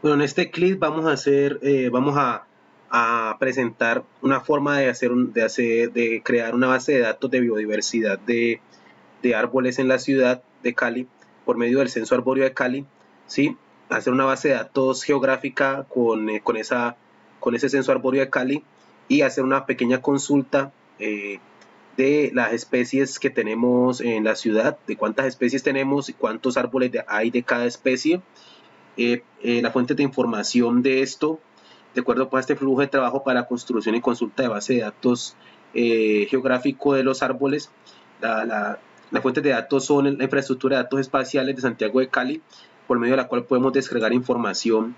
Bueno, en este clip vamos a hacer, a presentar una forma de de crear una base de datos de biodiversidad de árboles en la ciudad de Cali por medio del Censo Arbóreo de Cali, ¿sí? Hacer una base de datos geográfica con ese Censo Arbóreo de Cali y hacer una pequeña consulta de las especies que tenemos en la ciudad, de cuántas especies tenemos y cuántos árboles hay de cada especie. La fuente de información de esto, de acuerdo con este flujo de trabajo para construcción y consulta de base de datos geográfico de los árboles. Las fuentes de datos son la infraestructura de datos espaciales de Santiago de Cali, por medio de la cual podemos descargar información,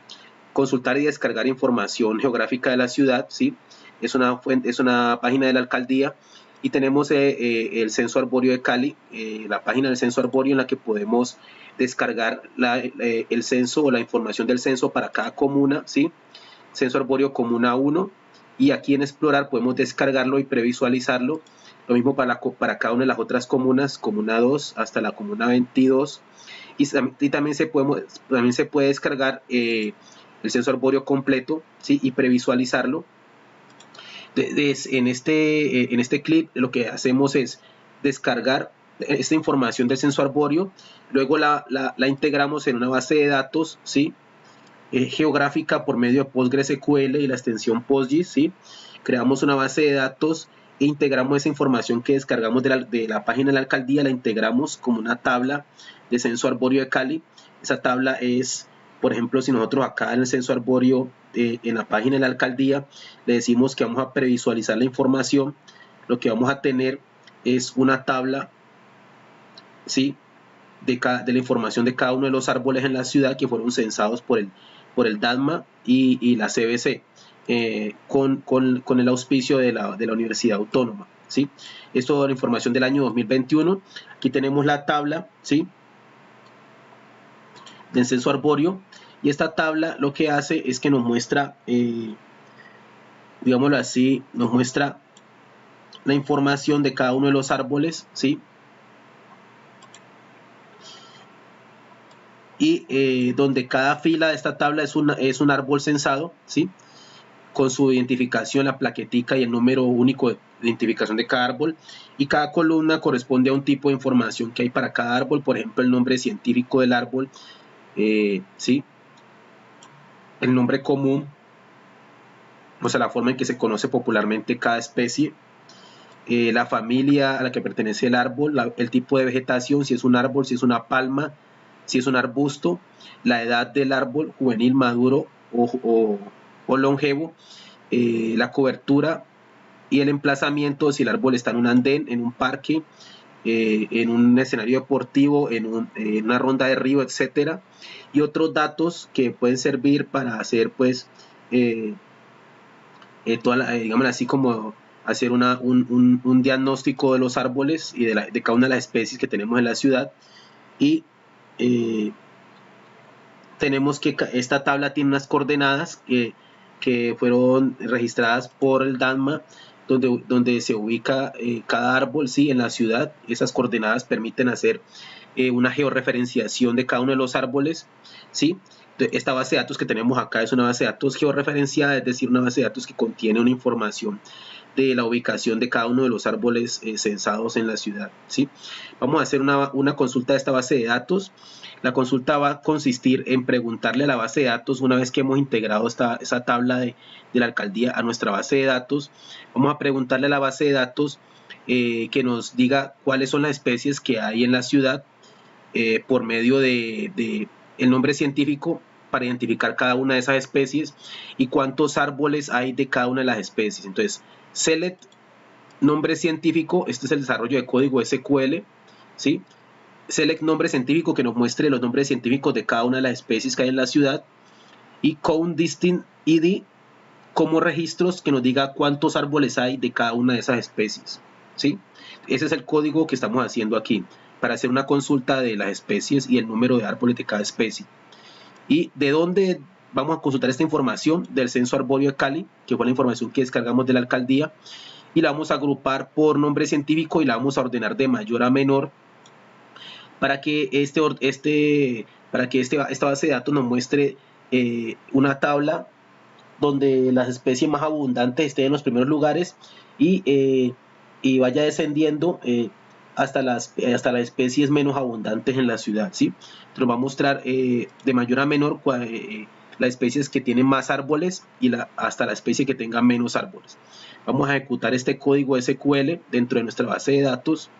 consultar y descargar información geográfica de la ciudad, ¿sí? Es una página de la alcaldía y tenemos el Censo Arbóreo de Cali, la página del Censo Arbóreo en la que podemos descargar el censo o la información del censo para cada comuna, ¿sí? Censo Arbóreo Comuna 1, y aquí en Explorar podemos descargarlo y previsualizarlo. Lo mismo para cada una de las otras comunas, Comuna 2 hasta la Comuna 22. Y también se puede descargar el censo arbóreo completo, ¿sí? Y previsualizarlo. En este clip lo que hacemos es descargar esta información del censo arbóreo, luego la integramos en una base de datos, ¿sí? Geográfica por medio de PostgreSQL y la extensión PostGIS, ¿sí? Creamos una base de datos e integramos esa información que descargamos de la página de la alcaldía, la integramos como una tabla de censo arbóreo de Cali. Esa tabla es, por ejemplo, si nosotros acá en el censo arbóreo, en la página de la alcaldía, le decimos que vamos a previsualizar la información, lo que vamos a tener es una tabla, ¿sí? De la información de cada uno de los árboles en la ciudad que fueron censados por el DATMA y la CBC, con el auspicio de la Universidad Autónoma, ¿sí? Esto es la información del año 2021. Aquí tenemos la tabla, ¿sí? Del censo arbóreo, y esta tabla lo que hace es que nos muestra, digámoslo así, nos muestra la información de cada uno de los árboles, ¿sí? Y donde cada fila de esta tabla es un árbol censado, ¿sí? Con su identificación, la plaquetica y el número único de identificación de cada árbol, y cada columna corresponde a un tipo de información que hay para cada árbol, por ejemplo el nombre científico del árbol, ¿sí? El nombre común, o sea, la forma en que se conoce popularmente cada especie, la familia a la que pertenece el árbol, el tipo de vegetación, si es un árbol, si es una palma, si es un arbusto, la edad del árbol, juvenil, maduro o longevo, la cobertura y el emplazamiento, si el árbol está en un andén, en un parque, en un escenario deportivo, en una ronda de río, etcétera, y otros datos que pueden servir para hacer, pues, digamos así, como hacer un diagnóstico de los árboles y de cada una de las especies que tenemos en la ciudad. Y tenemos que esta tabla tiene unas coordenadas que fueron registradas por el DANMA, donde se ubica cada árbol, sí, en la ciudad. Esas coordenadas permiten hacer una georreferenciación de cada uno de los árboles, ¿sí? Esta base de datos que tenemos acá es una base de datos georreferenciada, es decir, una base de datos que contiene una información de la ubicación de cada uno de los árboles censados en la ciudad, ¿sí? Vamos a hacer una consulta de esta base de datos. La consulta va a consistir en preguntarle a la base de datos, una vez que hemos integrado esa tabla de la alcaldía a nuestra base de datos, vamos a preguntarle a la base de datos que nos diga cuáles son las especies que hay en la ciudad por medio de el nombre científico para identificar cada una de esas especies y cuántos árboles hay de cada una de las especies. Entonces, select nombre científico, este es el desarrollo de código SQL, ¿sí? Select nombre científico que nos muestre los nombres científicos de cada una de las especies que hay en la ciudad, y count distinct id como registros que nos diga cuántos árboles hay de cada una de esas especies, ¿sí? Ese es el código que estamos haciendo aquí para hacer una consulta de las especies y el número de árboles de cada especie. ¿Y de dónde vamos a consultar esta información? Del Censo Arbóreo de Cali, que fue la información que descargamos de la alcaldía, y la vamos a agrupar por nombre científico y la vamos a ordenar de mayor a menor para que esta base de datos nos muestre una tabla donde las especies más abundantes estén en los primeros lugares y vaya descendiendo hasta las especies menos abundantes en la ciudad, ¿sí? Entonces va a mostrar de mayor a menor las especies que tienen más árboles y hasta la especie que tenga menos árboles. Vamos a ejecutar este código SQL dentro de nuestra base de datos.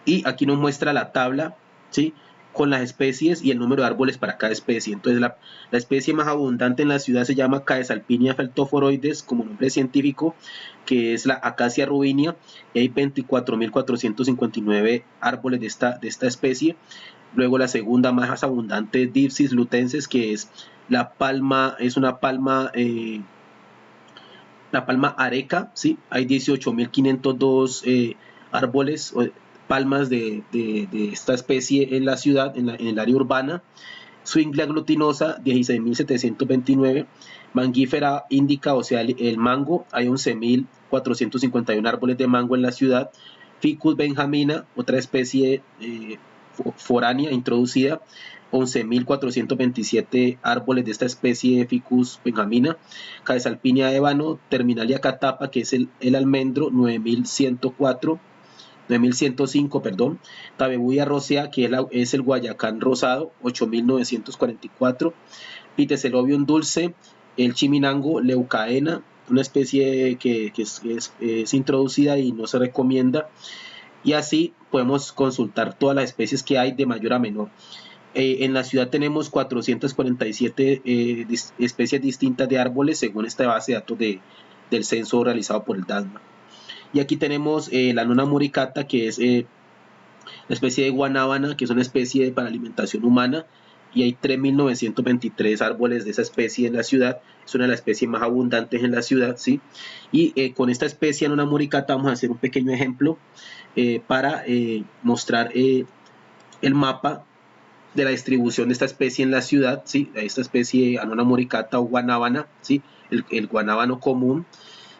Y aquí nos muestra la tabla, ¿sí?, con las especies y el número de árboles para cada especie. Entonces la especie más abundante en la ciudad se llama Caesalpinia feltoforoides, como nombre científico, que es la Acacia rubinia, y hay 24.459 árboles de esta especie. Luego la segunda más abundante es Dipsis lutensis, que es la palma, es una palma, la palma areca, ¿sí? Hay 18.502 árboles, palmas de esta especie en la ciudad, en el área urbana. Swinglia glutinosa, 16.729. Mangífera indica, o sea, el mango, hay 11.451 árboles de mango en la ciudad. Ficus benjamina, otra especie foránea introducida, 11.427 árboles de esta especie de Ficus benjamina. Caesalpinia ébano, Terminalia catapa, que es el almendro, 9.105, perdón. Tabebuia rosea, que es el guayacán rosado, 8.944. Pitecelobium dulce, el chiminango, leucaena, una especie que es introducida y no se recomienda. Y así podemos consultar todas las especies que hay de mayor a menor. En la ciudad tenemos 447 especies distintas de árboles según esta base de datos del censo realizado por el DASMA. Y aquí tenemos la nona muricata, que es la especie de guanábana, que es una especie para alimentación humana, y hay 3.923 árboles de esa especie en la ciudad. Es una de las especies más abundantes en la ciudad, ¿sí? Y con esta especie nona muricata vamos a hacer un pequeño ejemplo para mostrar el mapa de la distribución de esta especie en la ciudad, ¿sí? Esta especie Annona muricata o guanábana, ¿sí? El guanábano común.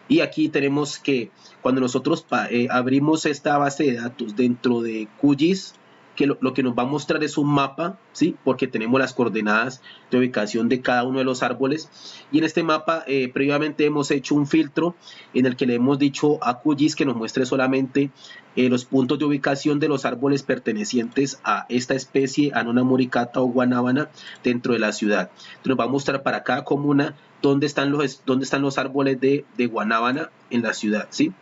Y aquí tenemos que cuando nosotros abrimos esta base de datos dentro de QGIS, que lo que nos va a mostrar es un mapa, ¿sí? Porque tenemos las coordenadas de ubicación de cada uno de los árboles. Y en este mapa previamente hemos hecho un filtro en el que le hemos dicho a QGIS que nos muestre solamente los puntos de ubicación de los árboles pertenecientes a esta especie Annona muricata o guanábana dentro de la ciudad. Entonces nos va a mostrar para cada comuna dónde están los árboles de guanábana en la ciudad, ¿sí?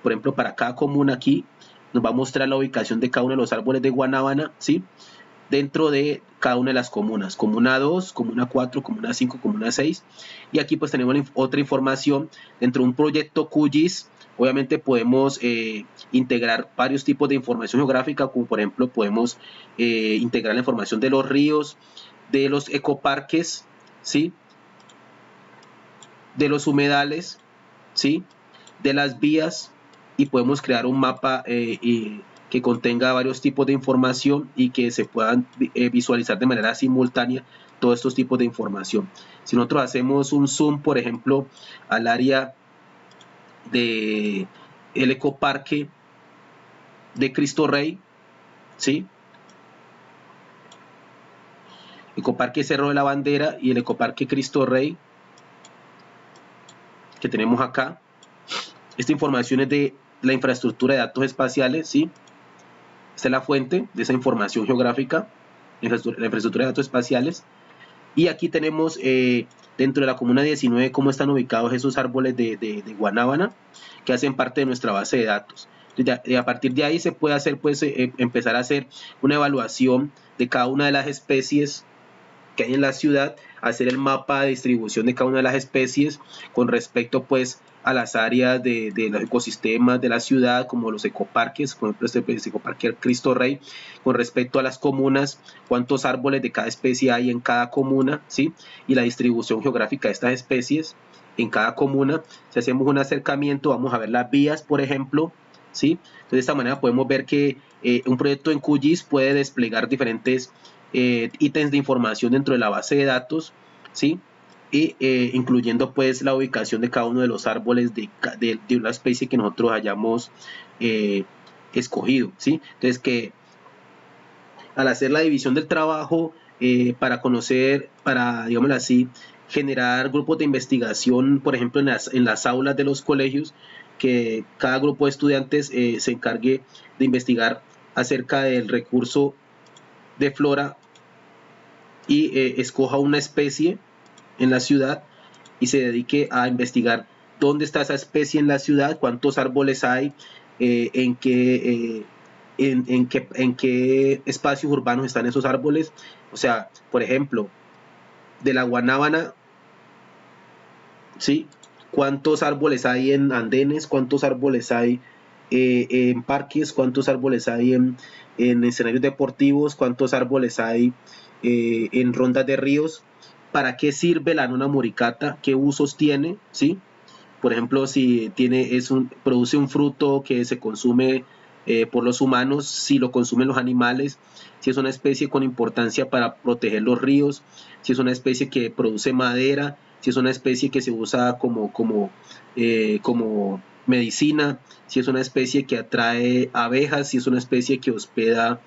Por ejemplo, para cada comuna aquí nos va a mostrar la ubicación de cada uno de los árboles de guanábana, ¿sí? Dentro de cada una de las comunas, comuna 2, comuna 4, comuna 5, comuna 6. Y aquí pues tenemos otra información dentro de un proyecto QGIS. Obviamente podemos integrar varios tipos de información geográfica, como por ejemplo podemos integrar la información de los ríos, de los ecoparques, ¿sí? De los humedales, ¿sí? De las vías, y podemos crear un mapa que contenga varios tipos de información y que se puedan visualizar de manera simultánea todos estos tipos de información. Si nosotros hacemos un zoom, por ejemplo, al área del ecoparque de Cristo Rey, ¿sí? Ecoparque Cerro de la Bandera y el ecoparque Cristo Rey que tenemos acá. Esta información es de la infraestructura de datos espaciales, ¿sí? Esta es la fuente de esa información geográfica, la infraestructura de datos espaciales. Y aquí tenemos dentro de la comuna 19 cómo están ubicados esos árboles de guanábana que hacen parte de nuestra base de datos. Y a partir de ahí se puede hacer, pues, empezar a hacer una evaluación de cada una de las especies que hay en la ciudad, hacer el mapa de distribución de cada una de las especies con respecto pues a las áreas de los ecosistemas de la ciudad, como los ecoparques, por ejemplo este ecoparque Cristo Rey, con respecto a las comunas, cuántos árboles de cada especie hay en cada comuna, ¿sí? Y la distribución geográfica de estas especies en cada comuna. Si hacemos un acercamiento, vamos a ver las vías, por ejemplo, ¿sí? Entonces de esta manera podemos ver que un proyecto en QGIS puede desplegar diferentes ítems de información dentro de la base de datos, ¿sí? Y incluyendo pues la ubicación de cada uno de los árboles de una especie que nosotros hayamos escogido, ¿sí? Entonces que al hacer la división del trabajo, para conocer, para, digámoslo así, generar grupos de investigación, por ejemplo, en las aulas de los colegios, que cada grupo de estudiantes se encargue de investigar acerca del recurso de flora y escoja una especie en la ciudad y se dedique a investigar dónde está esa especie en la ciudad, cuántos árboles hay, en qué en qué espacios urbanos están esos árboles. O sea, por ejemplo, de la guanábana, ¿sí? ¿Cuántos árboles hay en andenes? ¿Cuántos árboles hay en parques? ¿Cuántos árboles hay en escenarios deportivos? ¿Cuántos árboles hay en rondas de ríos? ¿Para qué sirve la nona muricata? ¿Qué usos tiene? ¿Sí? Por ejemplo, si produce un fruto que se consume por los humanos, si lo consumen los animales, si es una especie con importancia para proteger los ríos, si es una especie que produce madera, si es una especie que se usa como medicina, si es una especie que atrae abejas, si es una especie que hospeda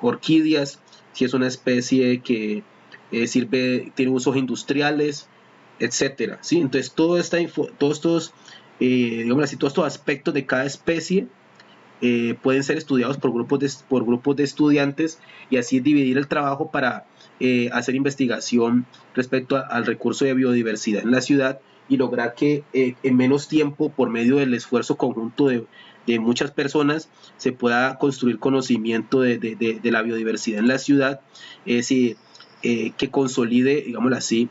orquídeas, si es una especie que tiene usos industriales, etcétera, ¿sí? Entonces digamos así, todos estos aspectos de cada especie pueden ser estudiados por grupos de estudiantes, y así dividir el trabajo para hacer investigación respecto al recurso de biodiversidad en la ciudad, y lograr que en menos tiempo, por medio del esfuerzo conjunto de muchas personas, se pueda construir conocimiento de la biodiversidad en la ciudad, que consolide, digámoslo así,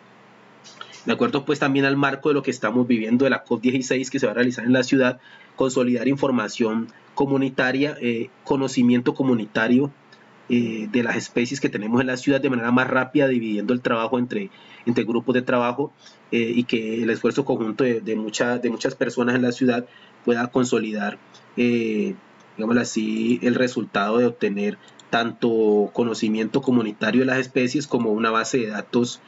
de acuerdo pues también al marco de lo que estamos viviendo de la COP16 que se va a realizar en la ciudad, consolidar información comunitaria, conocimiento comunitario de las especies que tenemos en la ciudad de manera más rápida, dividiendo el trabajo entre grupos de trabajo, y que el esfuerzo conjunto de muchas personas en la ciudad pueda consolidar, digámoslo así, el resultado de obtener tanto conocimiento comunitario de las especies como una base de datos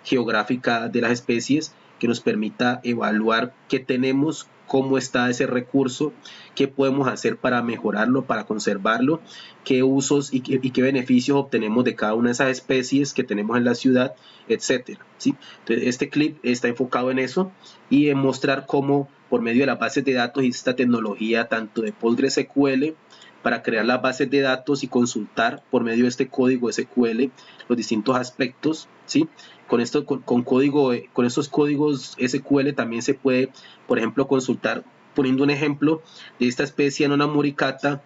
geográfica de las especies que nos permita evaluar qué tenemos, cómo está ese recurso, qué podemos hacer para mejorarlo, para conservarlo, qué usos y qué beneficios obtenemos de cada una de esas especies que tenemos en la ciudad, etcétera, ¿sí? Entonces, este clip está enfocado en eso y en mostrar cómo, por medio de las bases de datos y esta tecnología tanto de PostgreSQL, para crear las bases de datos y consultar por medio de este código SQL los distintos aspectos, ¿sí? Con estos códigos SQL también se puede, por ejemplo, consultar, poniendo un ejemplo de esta especie Nona muricata,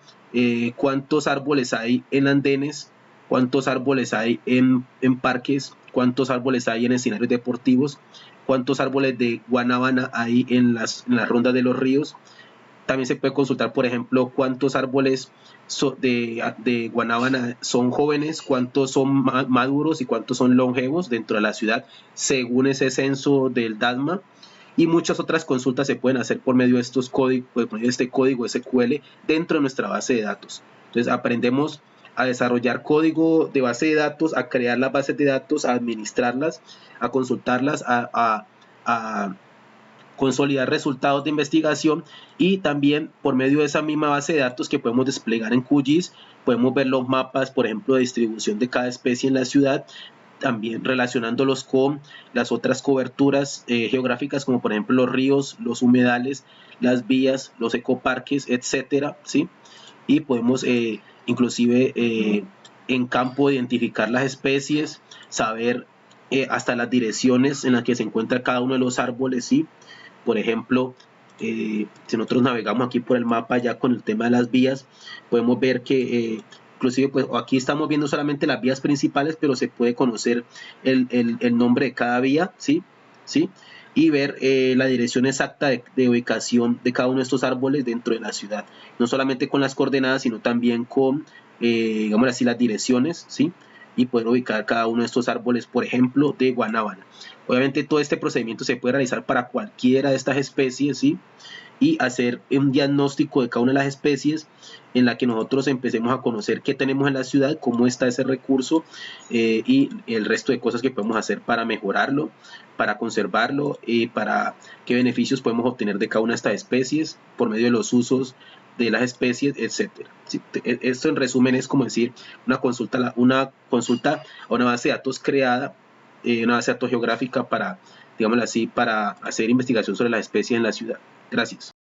cuántos árboles hay en andenes, cuántos árboles hay en parques, cuántos árboles hay en escenarios deportivos, cuántos árboles de guanábana hay en las rondas de los ríos. También se puede consultar, por ejemplo, cuántos árboles de guanábana son jóvenes, cuántos son maduros y cuántos son longevos dentro de la ciudad, según ese censo del DASMA. Y muchas otras consultas se pueden hacer por medio de este código SQL dentro de nuestra base de datos. Entonces aprendemos a desarrollar código de base de datos, a crear las bases de datos, a administrarlas, a consultarlas, a consolidar resultados de investigación, y también por medio de esa misma base de datos que podemos desplegar en QGIS, podemos ver los mapas, por ejemplo, de distribución de cada especie en la ciudad, también relacionándolos con las otras coberturas geográficas, como por ejemplo los ríos, los humedales, las vías, los ecoparques, etcétera, ¿sí? Y podemos inclusive en campo identificar las especies, saber hasta las direcciones en las que se encuentra cada uno de los árboles, ¿sí? Por ejemplo, si nosotros navegamos aquí por el mapa ya con el tema de las vías, podemos ver que inclusive pues aquí estamos viendo solamente las vías principales, pero se puede conocer el nombre de cada vía, ¿sí? ¿Sí? Y ver la dirección exacta de ubicación de cada uno de estos árboles dentro de la ciudad, no solamente con las coordenadas, sino también con, digamos así, las direcciones, ¿sí? Y poder ubicar cada uno de estos árboles, por ejemplo, de guanábana. Obviamente todo este procedimiento se puede realizar para cualquiera de estas especies, ¿sí? Y hacer un diagnóstico de cada una de las especies, en la que nosotros empecemos a conocer qué tenemos en la ciudad, cómo está ese recurso, y el resto de cosas que podemos hacer para mejorarlo, para conservarlo, y para qué beneficios podemos obtener de cada una de estas especies por medio de los usos de las especies, etcétera. Sí, esto en resumen es como decir una consulta a una base de datos creada, una base de datos geográfica para, digámoslo así, para hacer investigación sobre las especies en la ciudad. Gracias.